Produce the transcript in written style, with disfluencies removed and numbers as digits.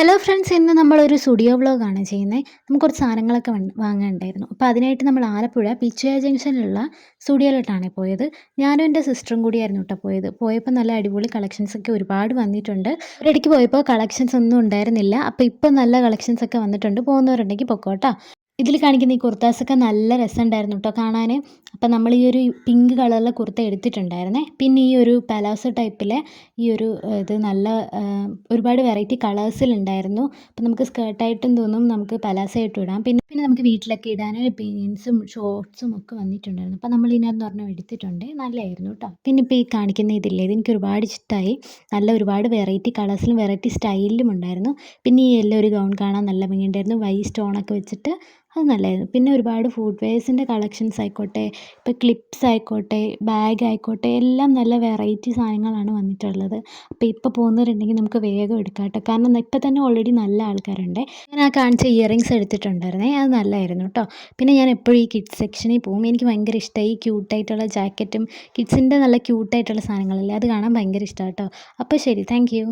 Hello friends, ഇന്ന് നമ്മളൊരു studio വ്ലോഗാണ് ചെയ്യുന്നത്. നമുക്ക് കുറച്ച് സാധനങ്ങളൊക്കെ വാങ്ങാനുണ്ടായിരുന്നു. അപ്പോൾ അതിനായിട്ട് നമ്മൾ ആലപ്പുഴ പിച്ചുയ ജംഗ്ഷനിലുള്ള സ്റ്റുഡിയോയിലോട്ടാണ് പോയത്. ഞാനും എൻ്റെ സിസ്റ്ററും കൂടിയായിരുന്നു കേട്ടോ പോയത്. പോയപ്പോൾ നല്ല അടിപൊളി കളക്ഷൻസൊക്കെ ഒരുപാട് വന്നിട്ടുണ്ട്. ഒരിടയ്ക്ക് പോയപ്പോൾ കളക്ഷൻസ് ഒന്നും ഉണ്ടായിരുന്നില്ല. അപ്പോൾ ഇപ്പം നല്ല കളക്ഷൻസൊക്കെ വന്നിട്ടുണ്ട്. പോകുന്നവരുണ്ടെങ്കിൽ പൊക്കോട്ടോ. ഇതിൽ കാണിക്കുന്ന ഈ കുർത്താസൊക്കെ നല്ല രസമുണ്ടായിരുന്നു കേട്ടോ കാണാൻ. അപ്പം നമ്മൾ ഈ ഒരു പിങ്ക് കളറിലെ കുർത്ത എടുത്തിട്ടുണ്ടായിരുന്നേ. പിന്നെ ഈ ഒരു പലാസോ ടൈപ്പിലെ ഈ ഒരു ഇത് നല്ല ഒരുപാട് വെറൈറ്റി കളേഴ്സിലുണ്ടായിരുന്നു. അപ്പം നമുക്ക് സ്കേർട്ടായിട്ടും തോന്നും, നമുക്ക് പലാസോ ആയിട്ടും ഇടാം. പിന്നെ പിന്നെ നമുക്ക് വീട്ടിലൊക്കെ ഇടാൻ ജീൻസും ഷോർട്സും ഒക്കെ വന്നിട്ടുണ്ടായിരുന്നു. അപ്പം നമ്മൾ ഇതിനകത്ത് പറഞ്ഞാൽ എടുത്തിട്ടുണ്ട്. നല്ലതായിരുന്നു കേട്ടോ. പിന്നെ ഇപ്പോൾ ഈ കാണിക്കുന്ന ഇതില്ലേ, ഇതെനിക്ക് ഒരുപാട് ഇഷ്ടമായി. നല്ല ഒരുപാട് വെറൈറ്റി കളേഴ്സിലും വെറൈറ്റി സ്റ്റൈലിലും ഉണ്ടായിരുന്നു. പിന്നെ ഈ യെല്ലോ ഒരു ഗൗൺ കാണാൻ നല്ല ഭംഗിയുണ്ടായിരുന്നു, വൈ സ്റ്റോണൊക്കെ വെച്ചിട്ട്. അത് നല്ലതായിരുന്നു. പിന്നെ ഒരുപാട് ഫുഡ് വെയേഴ്സിൻ്റെ കളക്ഷൻസ് ആയിക്കോട്ടെ, ഇപ്പോൾ ക്ലിപ്സ് ആയിക്കോട്ടെ, ബാഗ് ആയിക്കോട്ടെ, എല്ലാം നല്ല വെറൈറ്റി സാധനങ്ങളാണ് വന്നിട്ടുള്ളത്. അപ്പോൾ ഇപ്പോൾ പോകുന്നവരുണ്ടെങ്കിൽ നമുക്ക് വേഗം എടുക്കാം കേട്ടോ. കാരണം ഇപ്പോൾ തന്നെ ഓൾറെഡി നല്ല ആൾക്കാരുണ്ട്. ഞാൻ ആ കാണിച്ച ഇയറിങ്സ് എടുത്തിട്ടുണ്ടായിരുന്നേ, അത് നല്ലതായിരുന്നു കേട്ടോ. പിന്നെ ഞാൻ എപ്പോഴും ഈ കിഡ്സ് സെക്ഷനിൽ പോകും. എനിക്ക് ഭയങ്കര ഇഷ്ടമായി ഈ ക്യൂട്ടായിട്ടുള്ള ജാക്കറ്റും കിഡ്സിൻ്റെ നല്ല ക്യൂട്ടായിട്ടുള്ള സാധനങ്ങളില്ലേ, അത് കാണാൻ ഭയങ്കര ഇഷ്ടമാണ് കേട്ടോ. അപ്പോൾ ശരി, താങ്ക് യു.